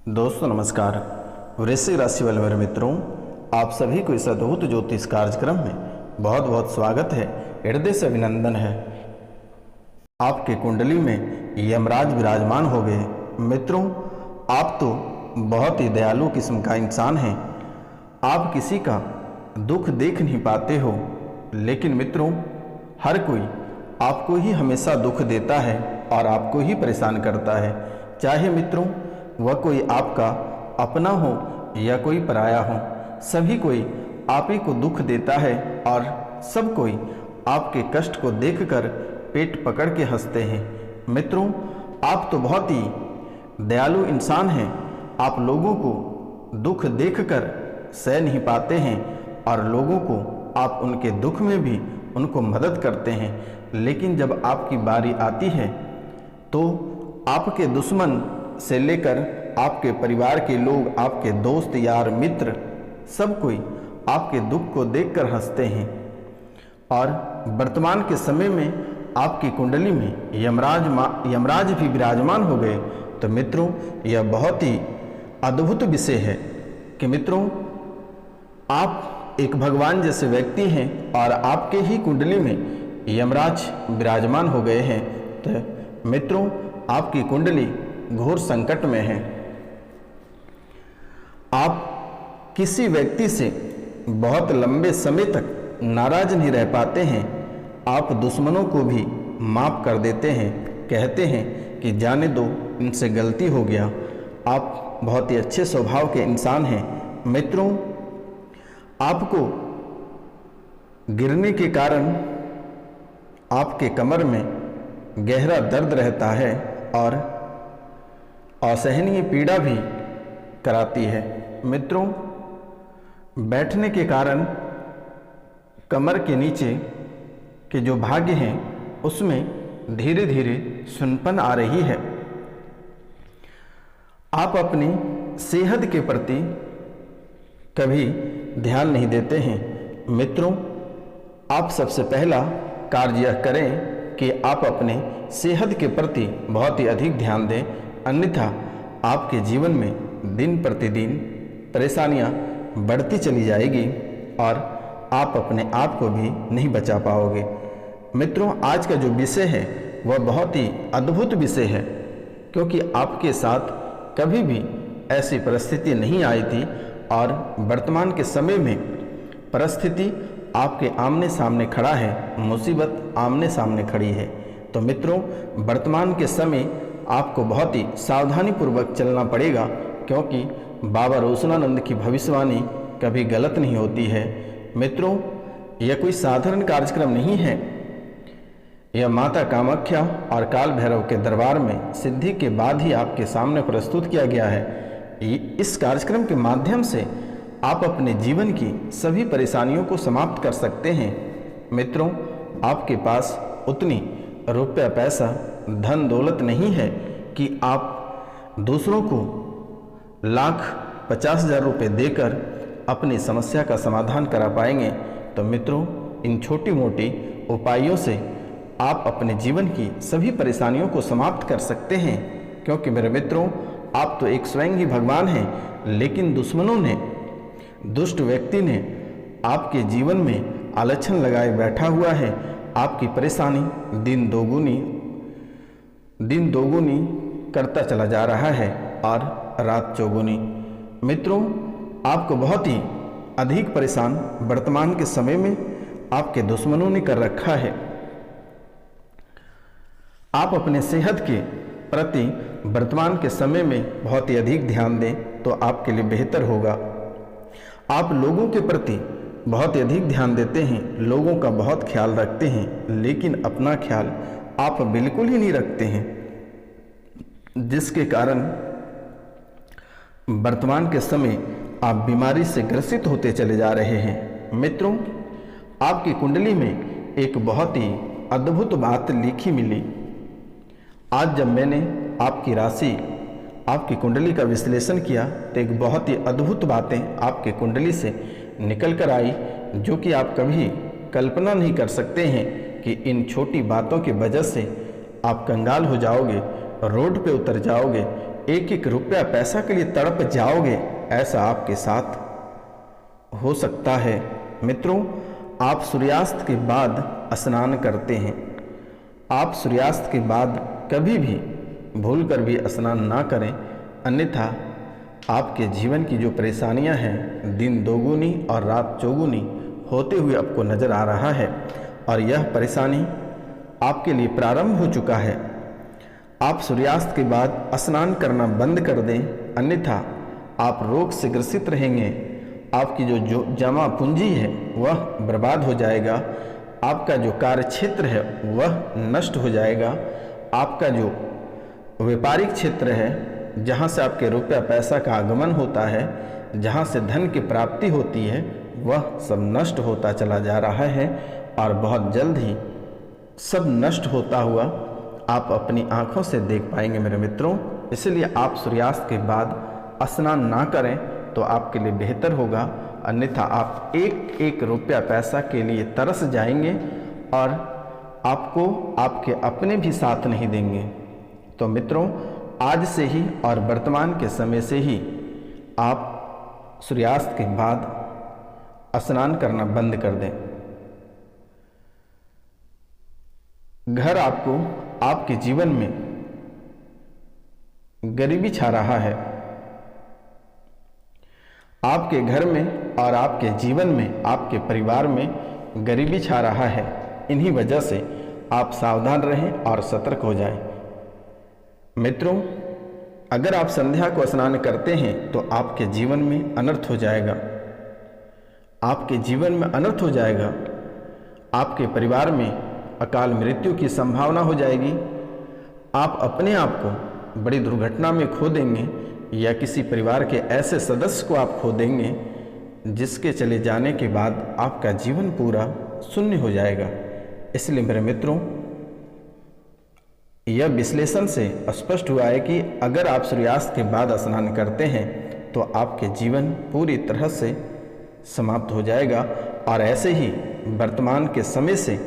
दोस्तों नमस्कार। वृश्चिक राशि वाले मेरे मित्रों, आप सभी को इस अद्भुत ज्योतिष कार्यक्रम में बहुत बहुत स्वागत है, हृदय से अभिनंदन है। आपके कुंडली में यमराज विराजमान हो गए। मित्रों, आप तो बहुत ही दयालु किस्म का इंसान हैं। आप किसी का दुख देख नहीं पाते हो, लेकिन मित्रों हर कोई आपको ही हमेशा दुख देता है और आपको ही परेशान करता है। चाहे मित्रों वह कोई आपका अपना हो या कोई पराया हो, सभी कोई आप ही को दुख देता है और सब कोई आपके कष्ट को देखकर पेट पकड़ के हंसते हैं। मित्रों, आप तो बहुत ही दयालु इंसान हैं। आप लोगों को दुख देखकर सह नहीं पाते हैं और लोगों को आप उनके दुख में भी उनको मदद करते हैं, लेकिन जब आपकी बारी आती है तो आपके दुश्मन से लेकर आपके परिवार के लोग, आपके दोस्त यार मित्र, सब कोई आपके दुख को देखकर हंसते हैं। और वर्तमान के समय में आपकी कुंडली में यमराज भी विराजमान हो गए। तो मित्रों यह बहुत ही अद्भुत विषय है कि मित्रों आप एक भगवान जैसे व्यक्ति हैं और आपके ही कुंडली में यमराज विराजमान हो गए हैं। तो मित्रों आपकी कुंडली घोर संकट में है। आप किसी व्यक्ति से बहुत लंबे समय तक नाराज नहीं रह पाते हैं। आप दुश्मनों को भी माफ कर देते हैं, कहते हैं कि जाने दो, इनसे गलती हो गया। आप बहुत ही अच्छे स्वभाव के इंसान हैं। मित्रों, आपको गिरने के कारण आपके कमर में गहरा दर्द रहता है और असहनीय पीड़ा भी कराती है। मित्रों, बैठने के कारण कमर के नीचे के जो भाग हैं उसमें धीरे धीरे सुनपन आ रही है। आप अपनी सेहत के प्रति कभी ध्यान नहीं देते हैं। मित्रों, आप सबसे पहला कार्य यह करें कि आप अपने सेहत के प्रति बहुत ही अधिक ध्यान दें, अन्यथा आपके जीवन में दिन प्रतिदिन परेशानियां बढ़ती चली जाएगी और आप अपने आप को भी नहीं बचा पाओगे। मित्रों, आज का जो विषय है वह बहुत ही अद्भुत विषय है, क्योंकि आपके साथ कभी भी ऐसी परिस्थिति नहीं आई थी और वर्तमान के समय में परिस्थिति आपके आमने सामने खड़ा है, मुसीबत आमने सामने खड़ी है। तो मित्रों, वर्तमान के समय आपको बहुत ही सावधानी पूर्वक चलना पड़ेगा, क्योंकि बाबा रोशनानंद की भविष्यवाणी कभी गलत नहीं होती है। मित्रों, यह कोई साधारण कार्यक्रम नहीं है। यह माता कामाख्या और काल भैरव के दरबार में सिद्धि के बाद ही आपके सामने प्रस्तुत किया गया है। इस कार्यक्रम के माध्यम से आप अपने जीवन की सभी परेशानियों को समाप्त कर सकते हैं। मित्रों, आपके पास उतनी रुपया पैसा धन दौलत नहीं है कि आप दूसरों को 1,50,000 रुपये देकर अपनी समस्या का समाधान करा पाएंगे। तो मित्रों, इन छोटी मोटी उपायों से आप अपने जीवन की सभी परेशानियों को समाप्त कर सकते हैं, क्योंकि मेरे मित्रों आप तो एक स्वयं ही भगवान हैं, लेकिन दुश्मनों ने, दुष्ट व्यक्ति ने आपके जीवन में आलक्षण लगाए बैठा हुआ है। आपकी परेशानी दिन दोगुनी करता चला जा रहा है और रात चौगुनी। मित्रों, आपको बहुत ही अधिक परेशान वर्तमान के समय में आपके दुश्मनों ने कर रखा है। आप अपने सेहत के प्रति वर्तमान के समय में बहुत ही अधिक ध्यान दें तो आपके लिए बेहतर होगा। आप लोगों के प्रति बहुत ही अधिक ध्यान देते हैं, लोगों का बहुत ख्याल रखते हैं, लेकिन अपना ख्याल आप बिल्कुल ही नहीं रखते हैं, जिसके कारण वर्तमान के समय आप बीमारी से ग्रसित होते चले जा रहे हैं। मित्रों, आपकी कुंडली में एक बहुत ही अद्भुत बात लिखी मिली। आज जब मैंने आपकी राशि, आपकी कुंडली का विश्लेषण किया तो एक बहुत ही अद्भुत बातें आपके कुंडली से निकल कर आई, जो कि आप कभी कल्पना नहीं कर सकते हैं कि इन छोटी बातों की वजह से आप कंगाल हो जाओगे, रोड पे उतर जाओगे, एक एक रुपया पैसा के लिए तड़प जाओगे, ऐसा आपके साथ हो सकता है। मित्रों, आप सूर्यास्त के बाद स्नान करते हैं। आप सूर्यास्त के बाद कभी भी भूलकर भी स्नान ना करें, अन्यथा आपके जीवन की जो परेशानियां हैं दिन दोगुनी और रात चौगुनी होते हुए आपको नज़र आ रहा है, और यह परेशानी आपके लिए प्रारंभ हो चुका है। आप सूर्यास्त के बाद स्नान करना बंद कर दें, अन्यथा आप रोग से ग्रसित रहेंगे। आपकी जो जमा पूंजी है वह बर्बाद हो जाएगा। आपका जो कार्य क्षेत्र है वह नष्ट हो जाएगा। आपका जो व्यापारिक क्षेत्र है, जहाँ से आपके रुपया पैसा का आगमन होता है, जहाँ से धन की प्राप्ति होती है, वह सब नष्ट होता चला जा रहा है, और बहुत जल्द ही सब नष्ट होता हुआ आप अपनी आंखों से देख पाएंगे मेरे मित्रों। इसलिए आप सूर्यास्त के बाद स्नान ना करें तो आपके लिए बेहतर होगा, अन्यथा आप एक एक रुपया पैसा के लिए तरस जाएंगे और आपको आपके अपने भी साथ नहीं देंगे। तो मित्रों, आज से ही और वर्तमान के समय से ही आप सूर्यास्त के बाद स्नान करना बंद कर दें। घर आपको आपके जीवन में गरीबी छा रहा है। आपके घर में और आपके जीवन में, आपके परिवार में गरीबी छा रहा है। इन्हीं वजह से आप सावधान रहें और सतर्क हो जाएं। मित्रों, अगर आप संध्या को स्नान करते हैं तो आपके जीवन में अनर्थ हो जाएगा। आपके जीवन में अनर्थ हो जाएगा। आपके परिवार में अकाल मृत्यु की संभावना हो जाएगी। आप अपने आप को बड़ी दुर्घटना में खो देंगे, या किसी परिवार के ऐसे सदस्य को आप खो देंगे जिसके चले जाने के बाद आपका जीवन पूरा शून्य हो जाएगा। इसलिए मेरे मित्रों, यह विश्लेषण से स्पष्ट हुआ है कि अगर आप सूर्यास्त के बाद स्नान करते हैं तो आपके जीवन पूरी तरह से समाप्त हो जाएगा, और ऐसे ही वर्तमान के समय से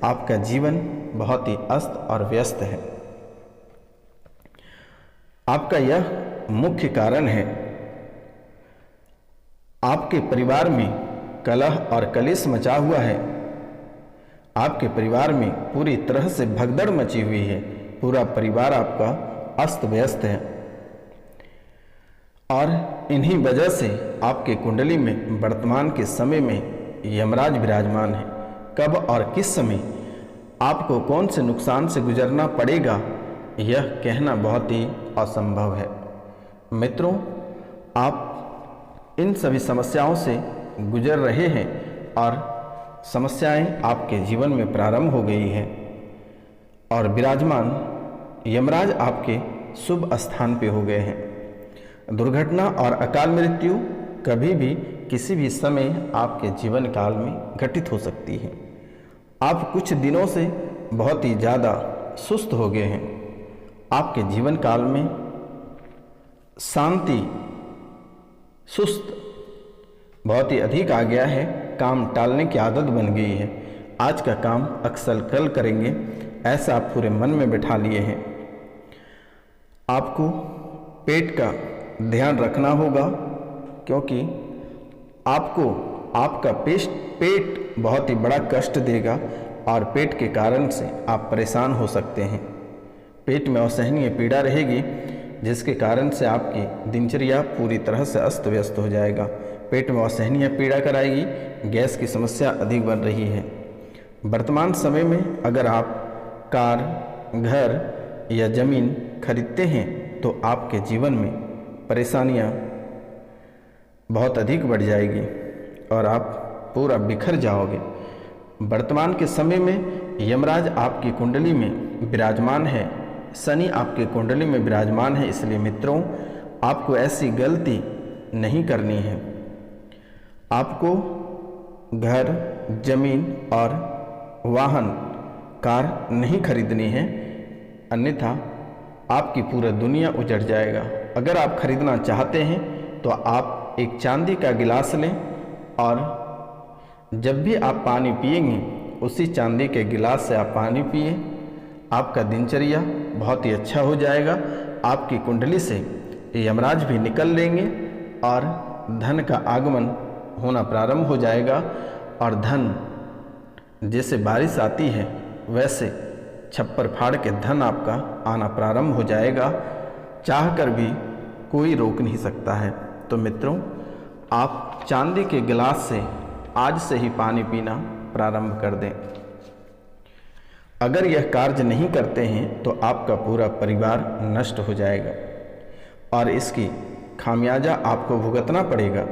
आपका जीवन बहुत ही अस्त और व्यस्त है। आपका यह मुख्य कारण है। आपके परिवार में कलह और कलेश मचा हुआ है। आपके परिवार में पूरी तरह से भगदड़ मची हुई है। पूरा परिवार आपका अस्त व्यस्त है, और इन्हीं वजह से आपके कुंडली में वर्तमान के समय में यमराज विराजमान है। कब और किस समय आपको कौन से नुकसान से गुजरना पड़ेगा, यह कहना बहुत ही असंभव है। मित्रों, आप इन सभी समस्याओं से गुजर रहे हैं, और समस्याएं आपके जीवन में प्रारंभ हो गई हैं, और विराजमान यमराज आपके शुभ स्थान पे हो गए हैं। दुर्घटना और अकाल मृत्यु कभी भी किसी भी समय आपके जीवन काल में घटित हो सकती है। आप कुछ दिनों से बहुत ही ज़्यादा सुस्त हो गए हैं। आपके जीवन काल में शांति सुस्त बहुत ही अधिक आ गया है। काम टालने की आदत बन गई है। आज का काम अक्सर कल करेंगे, ऐसा आप पूरे मन में बैठा लिए हैं। आपको पेट का ध्यान रखना होगा, क्योंकि आपको आपका पेट बहुत ही बड़ा कष्ट देगा, और पेट के कारण से आप परेशान हो सकते हैं। पेट में असहनीय पीड़ा रहेगी, जिसके कारण से आपकी दिनचर्या पूरी तरह से अस्त व्यस्त हो जाएगा। पेट में असहनीय पीड़ा कराएगी, गैस की समस्या अधिक बढ़ रही है। वर्तमान समय में अगर आप कार, घर या ज़मीन खरीदते हैं तो आपके जीवन में परेशानियां बहुत अधिक बढ़ जाएगी और आप पूरा बिखर जाओगे। वर्तमान के समय में यमराज आपकी कुंडली में विराजमान है, शनि आपके कुंडली में विराजमान है। इसलिए मित्रों, आपको ऐसी गलती नहीं करनी है। आपको घर, जमीन और वाहन, कार नहीं खरीदनी है, अन्यथा आपकी पूरा दुनिया उजड़ जाएगा। अगर आप खरीदना चाहते हैं तो आप एक चांदी का गिलास लें, और जब भी आप पानी पिएंगे उसी चांदी के गिलास से आप पानी पिए। आपका दिनचर्या बहुत ही अच्छा हो जाएगा। आपकी कुंडली से यमराज भी निकल लेंगे और धन का आगमन होना प्रारंभ हो जाएगा। और धन जैसे बारिश आती है वैसे छप्पर फाड़ के धन आपका आना प्रारंभ हो जाएगा, चाह कर भी कोई रोक नहीं सकता है। तो मित्रों, आप चांदी के गिलास से आज से ही पानी पीना प्रारंभ कर दें। अगर यह कार्य नहीं करते हैं तो आपका पूरा परिवार नष्ट हो जाएगा और इसकी खामियाजा आपको भुगतना पड़ेगा।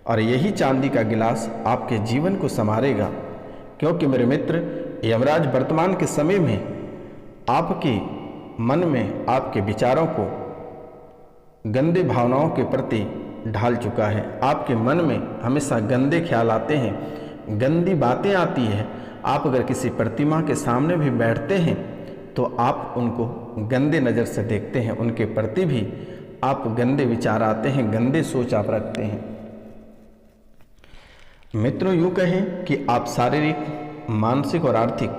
और यही चांदी का गिलास आपके जीवन को संवारेगा, क्योंकि मेरे मित्र, यमराज वर्तमान के समय में आपके मन में आपके विचारों को गंदे भावनाओं के प्रति ढाल चुका है। आपके मन में हमेशा गंदे ख्याल आते हैं, गंदी बातें आती हैं। आप अगर किसी प्रतिमा के सामने भी बैठते हैं तो आप उनको गंदे नज़र से देखते हैं, उनके प्रति भी आप गंदे विचार आते हैं, गंदे सोच आप रखते हैं। मित्रों, यूँ कहें कि आप शारीरिक, मानसिक और आर्थिक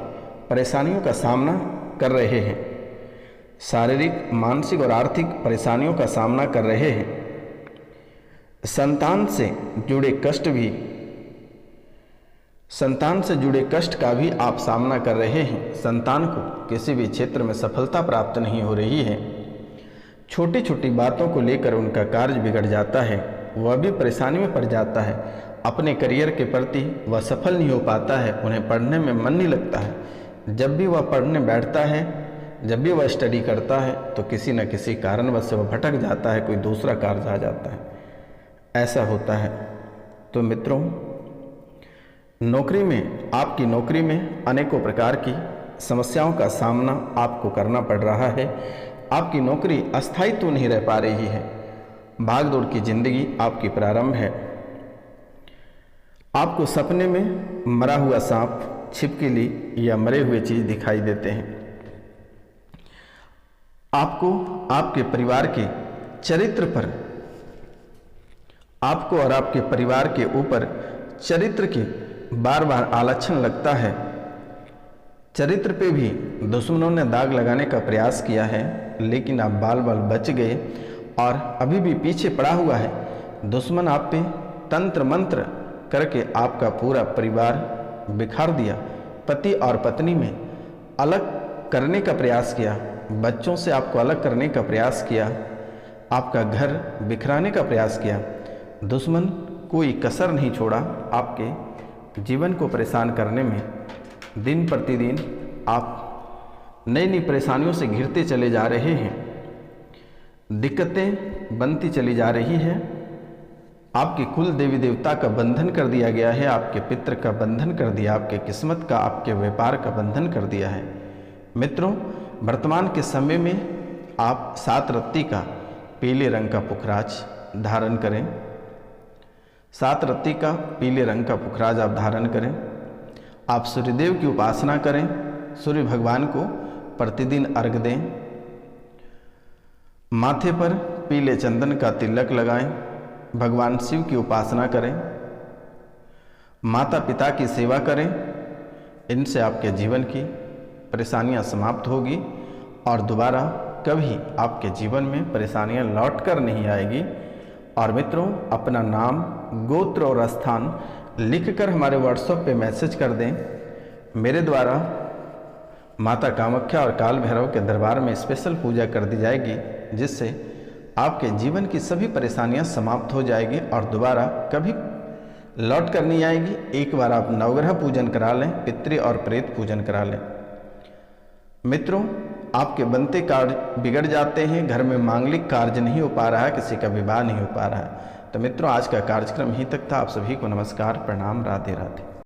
परेशानियों का सामना कर रहे हैं। शारीरिक, मानसिक और आर्थिक परेशानियों का सामना कर रहे हैं। संतान से जुड़े कष्ट का भी आप सामना कर रहे हैं। संतान को किसी भी क्षेत्र में सफलता प्राप्त नहीं हो रही है। छोटी छोटी बातों को लेकर उनका कार्य बिगड़ जाता है, वह भी परेशानी में पड़ जाता है। अपने करियर के प्रति वह सफल नहीं हो पाता है, उन्हें पढ़ने में मन नहीं लगता है। जब भी वह पढ़ने बैठता है, जब भी वह स्टडी करता है तो किसी न किसी कारणवश से वह भटक जाता है, कोई दूसरा कार्य आ जाता है। ऐसा होता है। तो मित्रों, नौकरी में, आपकी नौकरी में अनेकों प्रकार की समस्याओं का सामना आपको करना पड़ रहा है। आपकी नौकरी अस्थायी तो नहीं रह पा रही है। भागदौड़ की जिंदगी आपकी प्रारंभ है। आपको सपने में मरा हुआ सांप, छिपकली या मरे हुए चीज दिखाई देते हैं। आपको आपके परिवार के चरित्र पर, आपको और आपके परिवार के ऊपर चरित्र के बार बार आलक्षण लगता है। चरित्र पे भी दुश्मनों ने दाग लगाने का प्रयास किया है, लेकिन आप बाल बाल बच गए और अभी भी पीछे पड़ा हुआ है। दुश्मन आप पे तंत्र मंत्र करके आपका पूरा परिवार बिखार दिया। पति और पत्नी में अलग करने का प्रयास किया, बच्चों से आपको अलग करने का प्रयास किया, आपका घर बिखराने का प्रयास किया। दुश्मन कोई कसर नहीं छोड़ा आपके जीवन को परेशान करने में। दिन प्रतिदिन आप नई नई परेशानियों से घिरते चले जा रहे हैं। दिक्कतें बनती चली जा रही है। आपके कुल देवी देवता का बंधन कर दिया गया है, आपके पितृ का बंधन कर दिया, आपके किस्मत का, आपके व्यापार का बंधन कर दिया है। मित्रों, वर्तमान के समय में आप 7 रत्ती का पीले रंग का पुखराज धारण करें। 7 रत्ती का पीले रंग का पुखराज आप धारण करें। आप सूर्यदेव की उपासना करें, सूर्य भगवान को प्रतिदिन अर्घ दें। माथे पर पीले चंदन का तिलक लगाएं। भगवान शिव की उपासना करें। माता पिता की सेवा करें। इनसे आपके जीवन की परेशानियां समाप्त होगी और दोबारा कभी आपके जीवन में परेशानियां लौट कर नहीं आएगी। और मित्रों, अपना नाम, गोत्र और स्थान लिखकर हमारे व्हाट्सएप पे मैसेज कर दें। मेरे द्वारा माता कामाख्या और काल भैरव के दरबार में स्पेशल पूजा कर दी जाएगी, जिससे आपके जीवन की सभी परेशानियां समाप्त हो जाएगी और दोबारा कभी लौट कर नहीं आएगी। एक बार आप नवग्रह पूजन करा लें, पितृ और प्रेत पूजन करा लें। मित्रों, आपके बनते कार्य बिगड़ जाते हैं, घर में मांगलिक कार्य नहीं हो पा रहा है, किसी का विवाह नहीं हो पा रहा है। तो मित्रों, आज का कार्यक्रम यहीं तक था। आप सभी को नमस्कार, प्रणाम, राधे राधे।